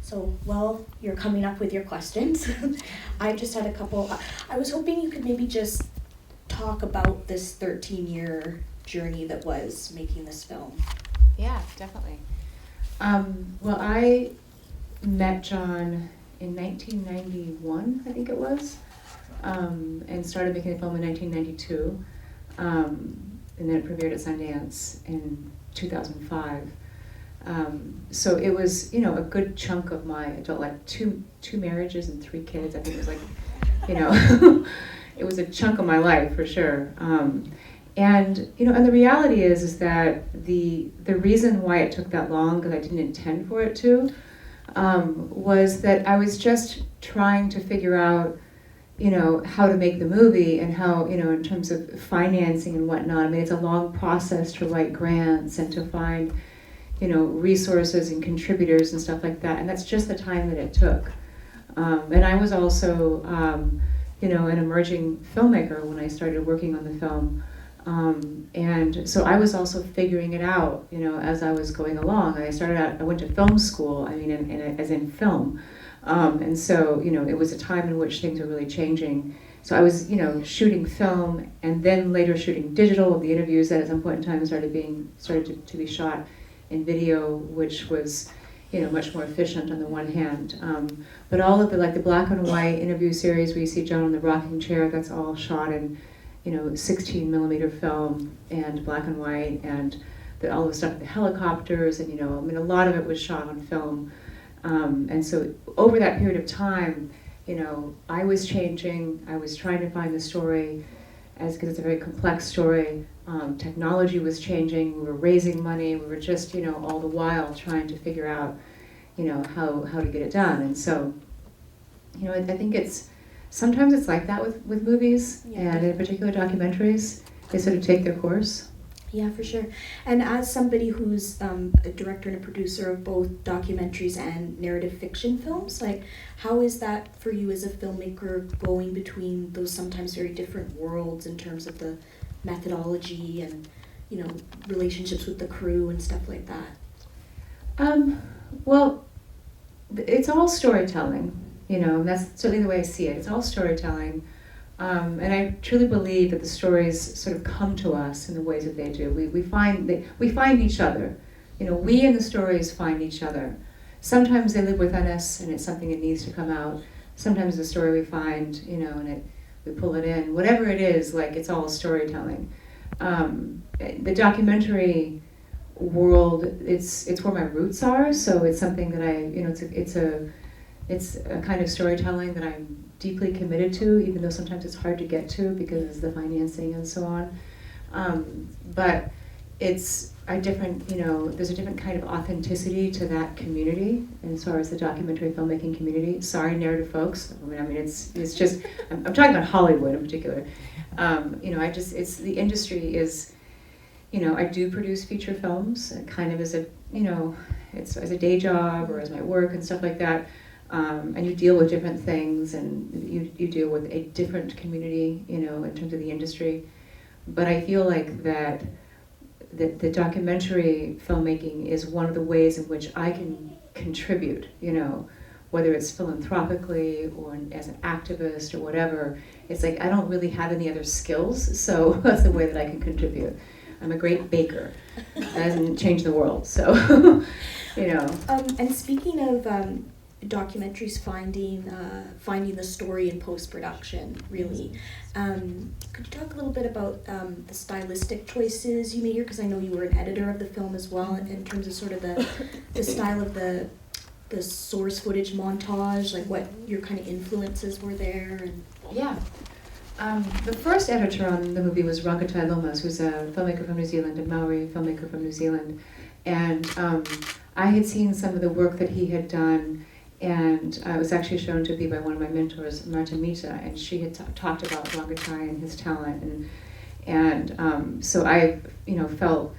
So, while you're coming up with your questions, I just had a couple. I was hoping you could maybe just talk about this 13-year journey that was making this film. Yeah, definitely. Well, I met John in 1991, I think it was, and started making the film in 1992, and then it premiered at Sundance in 2005. So it was, you know, a good chunk of my adult life, two marriages and 3 kids. I think it was like, you know, it was a chunk of my life for sure. And, you know, and the reality is that the reason why it took that long, because I didn't intend for it to, was that I was just trying to figure out, you know, how to make the movie and how, you know, in terms of financing and whatnot. I mean, it's a long process to write grants and to find, you know, resources and contributors and stuff like that. And that's just the time that it took. And I was also, you know, an emerging filmmaker when I started working on the film. And so I was also figuring it out, you know, as I was going along. I went to film school, I mean, as in film. And so, you know, it was a time in which things were really changing. So I was, you know, shooting film and then later shooting digital. The interviews that at some point in time started to be shot in video, which was, you know, much more efficient on the one hand. But all of the black and white interview series where you see John in the rocking chair, that's all shot in, you know, 16 millimeter film and black and white, and all the stuff with the helicopters, and, you know, I mean, a lot of it was shot on film. And so over that period of time, you know, I was changing, I was trying to find the story, because it's a very complex story. Technology was changing, we were raising money, we were just, you know, all the while trying to figure out, you know, how to get it done. And so, you know, I think sometimes it's like that with movies, and in particular documentaries, they sort of take their course. Yeah, for sure. And as somebody who's a director and a producer of both documentaries and narrative fiction films, like, how is that for you as a filmmaker, going between those sometimes very different worlds in terms of the methodology and, you know, relationships with the crew and stuff like that? Well, it's all storytelling, you know, and that's certainly the way I see it. It's all storytelling. And I truly believe that the stories sort of come to us in the ways that they do. We find each other. You know, we and the stories find each other. Sometimes they live within us and it's something that needs to come out. Sometimes the story we find, you know, and we pull it in. Whatever it is, like, it's all storytelling. The documentary world, it's where my roots are, so it's something that it's a kind of storytelling that I'm deeply committed to, even though sometimes it's hard to get to because of the financing and so on. But it's a different, you know, there's a different kind of authenticity to that community, and as far as the documentary filmmaking community. Sorry, narrative folks. I mean, it's just, I'm talking about Hollywood in particular. You know, the industry is, you know, I do produce feature films, kind of as a, you know, it's as a day job or as my work and stuff like that. And you deal with different things, and you deal with a different community, you know, in terms of the industry. But I feel like that the documentary filmmaking is one of the ways in which I can contribute, you know, whether it's philanthropically or as an activist or whatever. It's like I don't really have any other skills, so that's the way that I can contribute. I'm a great baker. That doesn't change the world, so, you know. And speaking of documentaries finding the story in post-production, really, could you talk a little bit about the stylistic choices you made here? Because I know you were an editor of the film as well, in terms of sort of the style of the source footage montage, like what your kind of influences were there. And yeah. The first editor on the movie was Rangatai Lomas, who's a filmmaker from New Zealand, a Maori filmmaker from New Zealand. And I had seen some of the work that he had done, and I was actually shown to me by one of my mentors, Marta Mita, and she had talked about Rangatai and his talent. And so I, you know, felt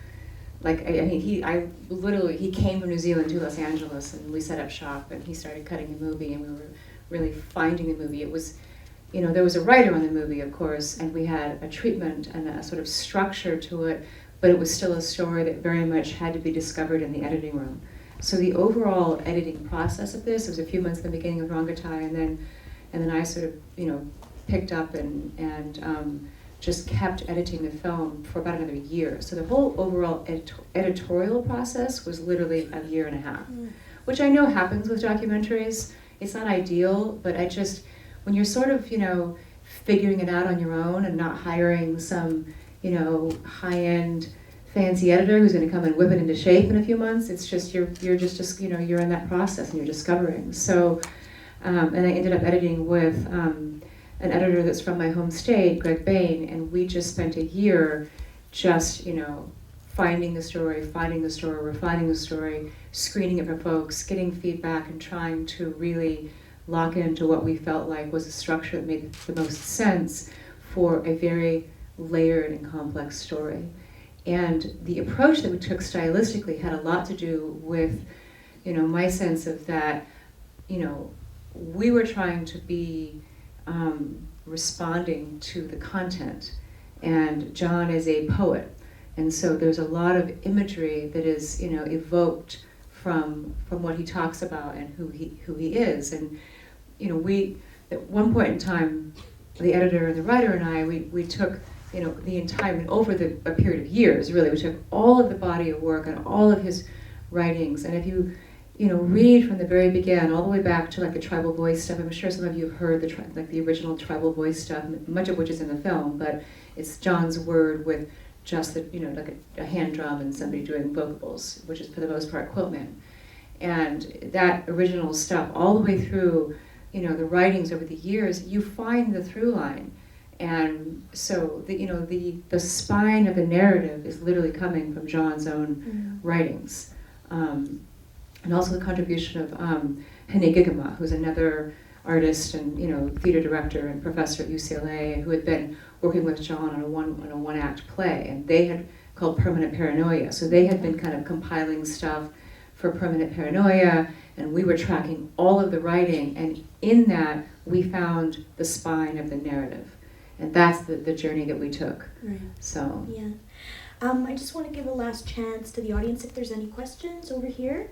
like, I mean, he came from New Zealand to Los Angeles, and we set up shop, and he started cutting the movie, and we were really finding the movie. It was, you know, there was a writer on the movie, of course, and we had a treatment and a sort of structure to it, but it was still a story that very much had to be discovered in the editing room. So the overall editing process of this, it was a few months in the beginning of Rongatai, and then I sort of, picked up and just kept editing the film for about another year. So the whole overall editorial process was literally a year and a half, which I know happens with documentaries. It's not ideal, but when you're sort of, figuring it out on your own and not hiring some, high-end fancy editor who's going to come and whip it into shape in a few months, it's just, you're you're in that process and you're discovering. So, and I ended up editing with an editor that's from my home state, Greg Bain, and we just spent a year just, finding the story, refining the story, screening it for folks, getting feedback, and trying to really lock into what we felt like was a structure that made the most sense for a very layered and complex story. And the approach that we took stylistically had a lot to do with, my sense of that, we were trying to be responding to the content. And John is a poet. And so there's a lot of imagery that is, evoked from what he talks about and who he is. And, we, at one point in time, the editor and the writer and I, we took, the entire, over a period of years, really, we took all of the body of work and all of his writings. And if you, read from the very beginning all the way back to like the tribal voice stuff, I'm sure some of you have heard the original tribal voice stuff, much of which is in the film, but it's John's word with just a hand drum and somebody doing vocables, which is for the most part Quiltman. And that original stuff, all the way through, the writings over the years, you find the through line. And so the spine of the narrative is literally coming from John's own writings. And also the contribution of Hene Gigama, who's another artist and theater director and professor at UCLA, who had been working with John on a one-act play, and they had called Permanent Paranoia. So they had been kind of compiling stuff for Permanent Paranoia, and we were tracking all of the writing, and in that we found the spine of the narrative. And that's the journey that we took. Right. So. Yeah. I just want to give a last chance to the audience if there's any questions over here.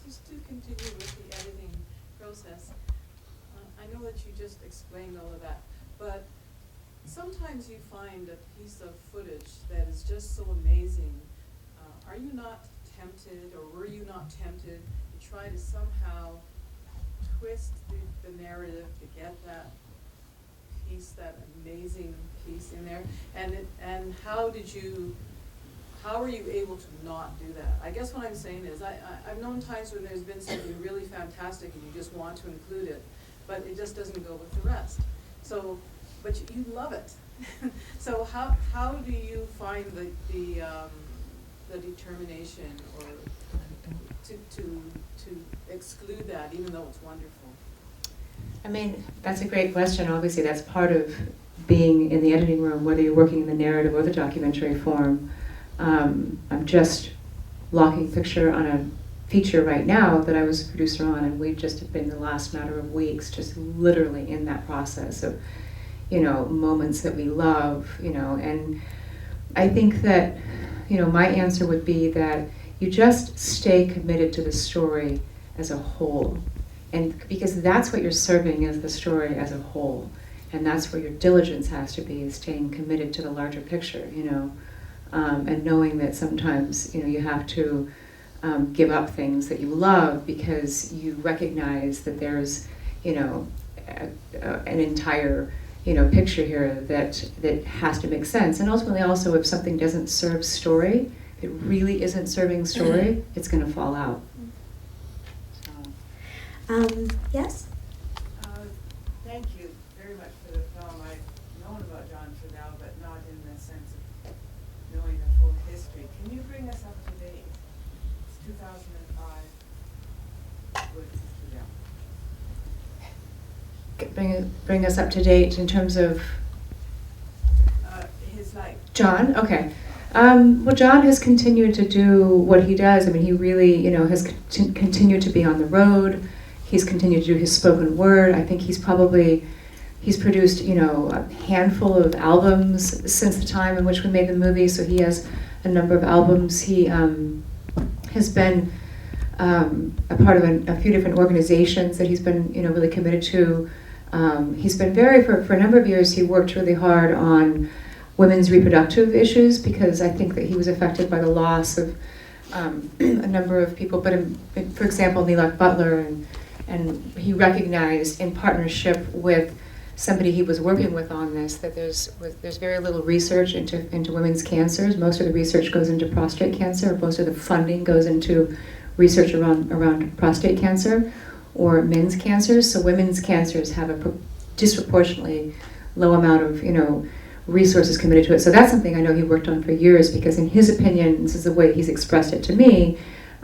Just to continue with the editing process, I know that you just explained all of that, but sometimes you find a piece of footage that is just so amazing. Are you not tempted, or were you not tempted to try to somehow twist the narrative to get that piece, that amazing piece in there? And how were you able to not do that? I guess what I'm saying is I've known times when there's been something really fantastic and you just want to include it, but it just doesn't go with the rest. So, but you love it. So how do you find the determination or to exclude that, even though it's wonderful? I mean, that's a great question. Obviously, that's part of being in the editing room, whether you're working in the narrative or the documentary form. I'm just locking picture on a feature right now that I was a producer on, and we've just been the last matter of weeks just literally in that process of, moments that we love, and I think that, my answer would be that you just stay committed to the story as a whole. And because that's what you're serving as the story as a whole. And that's where your diligence has to be, is staying committed to the larger picture, and knowing that sometimes, you have to give up things that you love because you recognize that there's, an entire, picture here that has to make sense. And ultimately also, if something doesn't serve story, if it really isn't serving story, it's going to fall out. Yes? Thank you very much for the film. I've known about John Trudell, but not in the sense of knowing the full history. Can you bring us up to date? It's 2005 with Trudell. Bring us up to date in terms of His life. John? Okay. Well, John has continued to do what he does. I mean, he really, has continued to be on the road. He's continued to do his spoken word. I think he's produced, a handful of albums since the time in which we made the movie, so he has a number of albums. He has been a part of a few different organizations that he's been, really committed to. He's been for a number of years, he worked really hard on women's reproductive issues, because I think that he was affected by the loss of a number of people. But for example, Neelak Butler, and he recognized in partnership with somebody he was working with on this that there's very little research into women's cancers. Most of the research goes into prostate cancer. Most of the funding goes into research around prostate cancer or men's cancers. So women's cancers have a disproportionately low amount of resources committed to it. So that's something I know he worked on for years, because in his opinion, this is the way he's expressed it to me,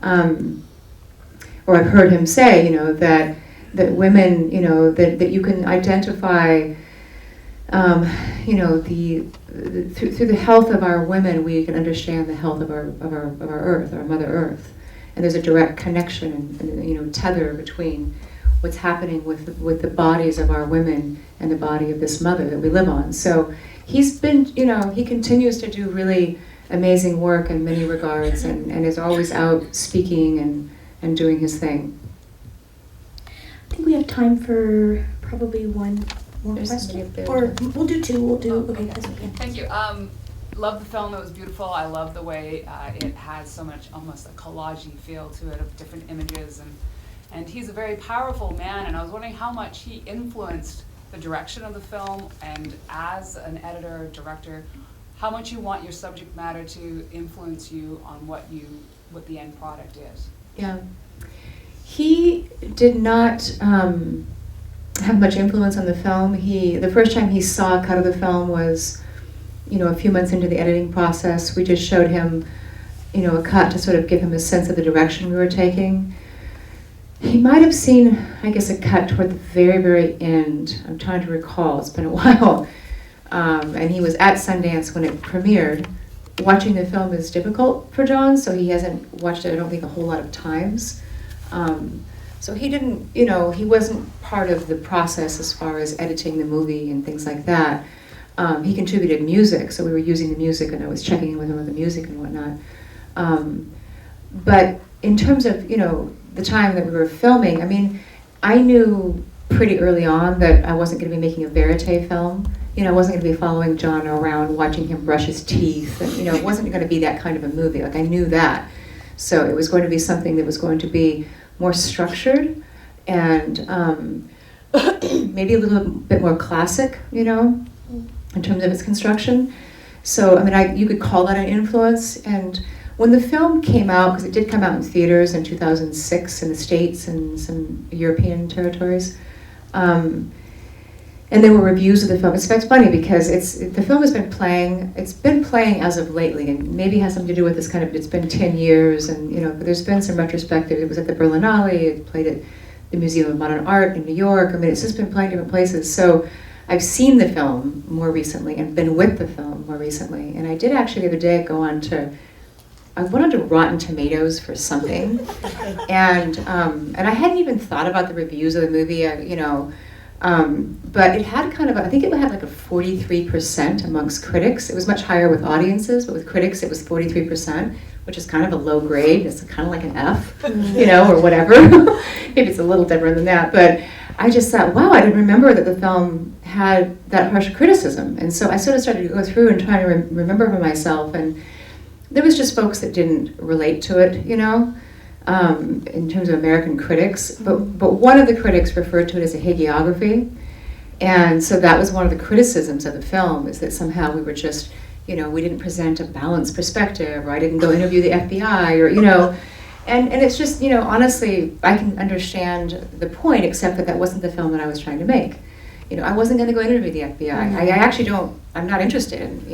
or I've heard him say, that women, that you can identify, through the health of our women, we can understand the health of our Earth, our Mother Earth, and there's a direct connection and tether between what's happening with the bodies of our women and the body of this mother that we live on. So he's been, he continues to do really amazing work in many regards, and is always out speaking and doing his thing. I think we have time for probably one more There's question. somebody up there. Or we'll do two. Okay, Okay. that's okay. Thank you. Love the film. It was beautiful. I love the way it has so much, almost a collage-y feel to it, of different images, and he's a very powerful man, and I was wondering how much he influenced the direction of the film, and as an editor, director, how much you want your subject matter to influence you on what the end product is. Yeah. He did not have much influence on the film. The first time he saw a cut of the film was, a few months into the editing process. We just showed him, a cut to sort of give him a sense of the direction we were taking. He might have seen, I guess, a cut toward the very, very end. I'm trying to recall. It's been a while. And he was at Sundance when it premiered. Watching the film is difficult for John, so he hasn't watched it, I don't think, a whole lot of times. So he didn't, he wasn't part of the process as far as editing the movie and things like that. He contributed music, so we were using the music, and I was checking in with him on the music and whatnot. But in terms of, the time that we were filming, I knew pretty early on that I wasn't going to be making a verite film. I wasn't going to be following John around, watching him brush his teeth, and, it wasn't going to be that kind of a movie. Like, I knew that. So it was going to be something that was going to be more structured and maybe a little bit more classic, in terms of its construction. So, you could call that an influence. And when the film came out, because it did come out in theaters in 2006 in the States and some European territories, and there were reviews of the film. It's funny because the film has been playing. It's been playing as of lately, and maybe it has something to do with this it's been 10 years, and but there's been some retrospective. It was at the Berlinale. It played at the Museum of Modern Art in New York. It's just been playing different places. So I've seen the film more recently and been with the film more recently. And I did actually the other day I went onto Rotten Tomatoes for something, and I hadn't even thought about the reviews of the movie, but it had I think it had like a 43% amongst critics. It was much higher with audiences, but with critics it was 43%, which is kind of a low grade. It's kind of like an F, or whatever. Maybe it's a little different than that, but I just thought, wow, I didn't remember that the film had that harsh criticism. And so I sort of started to go through and try to remember for myself, and there was just folks that didn't relate to it, in terms of American critics. But one of the critics referred to it as a hagiography. And so that was one of the criticisms of the film, is that somehow we were just, we didn't present a balanced perspective, or I didn't go interview the FBI, or, and it's just, honestly, I can understand the point, except that wasn't the film that I was trying to make. I wasn't going to go interview the FBI. I actually I'm not interested in,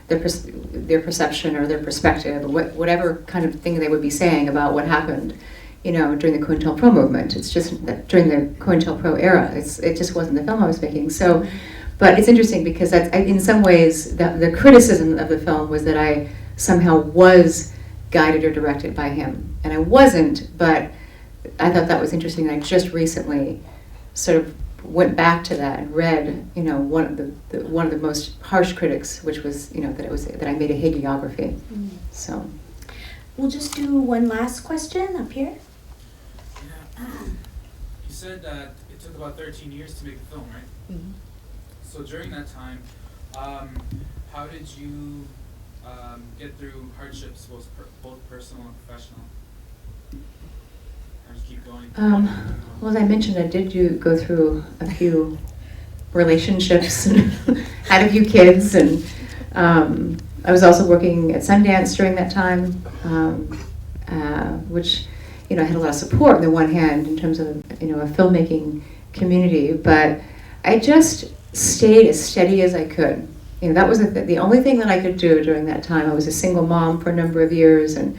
their perception or their perspective, or whatever kind of thing they would be saying about what happened, during the COINTELPRO movement. It's just that during the COINTELPRO era, it just wasn't the film I was making. So, but it's interesting because in some ways, the criticism of the film was that I somehow was guided or directed by him, and I wasn't. But I thought that was interesting. I just recently sort of went back to that and read, one of the most harsh critics, which was, that I made a hagiography. So We'll just do one last question up here. said that it took about 13 years to make the film, right? Mhm. So during that time, how did you get through hardships, both personal and professional? How did you keep going? Well, as I mentioned, I did go through a few relationships and had a few kids, and I was also working at Sundance during that time, which, you know, I had a lot of support on the one hand in terms of, you know, a filmmaking community, but I just stayed as steady as I could. You know, that was the only thing that I could do during that time. I was a single mom for a number of years, and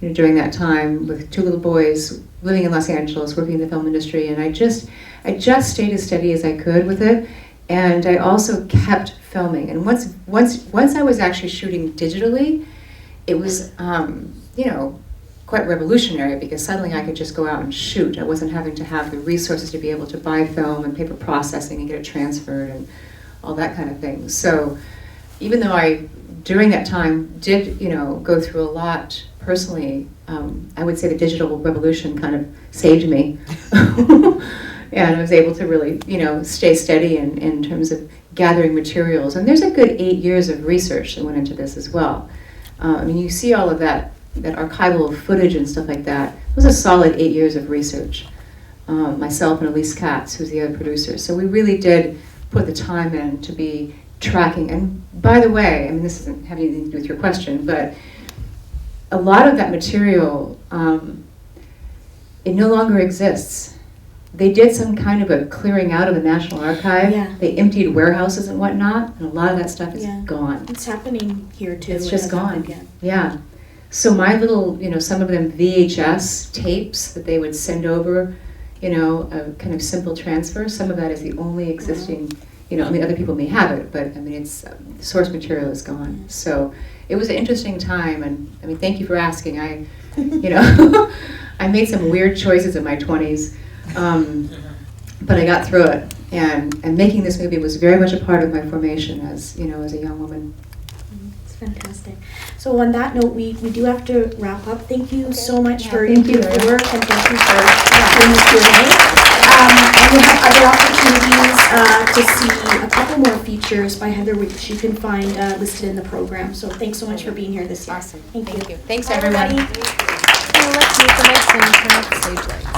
you know, during that time with 2 little boys, living in Los Angeles, working in the film industry, and I just stayed as steady as I could with it, and I also kept filming. And once I was actually shooting digitally, it was you know, quite revolutionary, because suddenly I could just go out and shoot. I wasn't having to have the resources to be able to buy film and paper processing and get it transferred and all that kind of thing. So even though I, during that time, did, you know, go through a lot personally, I would say the digital revolution kind of saved me. And I was able to really, you know, stay steady in terms of gathering materials. And there's a good 8 years of research that went into this as well. I mean, you see all of that archival footage and stuff like that. It was a solid 8 years of research. Myself and Elise Katz, who's the other producer. So we really did put the time in to be tracking. And by the way, I mean, this doesn't have anything to do with your question, but a lot of that material, it no longer exists. They did some kind of a clearing out of the National Archive. Yeah. They emptied warehouses and whatnot, and a lot of that stuff is Yeah. gone. It's happening here too. It's It just has gone. happened again. Yeah. So my little, you know, some of them VHS tapes that they would send over, you know, a kind of simple transfer. Some of that is the only existing, you know, I mean, other people may have it, but I mean, it's the source material is gone. So it was an interesting time, and I mean, thank you for asking. I, you know, I made some weird choices in my 20s, but I got through it. And making this movie was very much a part of my formation as, you know, as a young woman. It's fantastic. So on that note, we do have to wrap up. Thank you so much Yeah, for your thank you. beautiful work, and thank you for doing this Q&A. And we have other opportunities to see a couple more features by Heather, which you can find listed in the program. So thanks so much for being here this year. Awesome. Thank you. Thanks, Bye, everyone. everybody. Let's mute the mics and turn off the stage lights.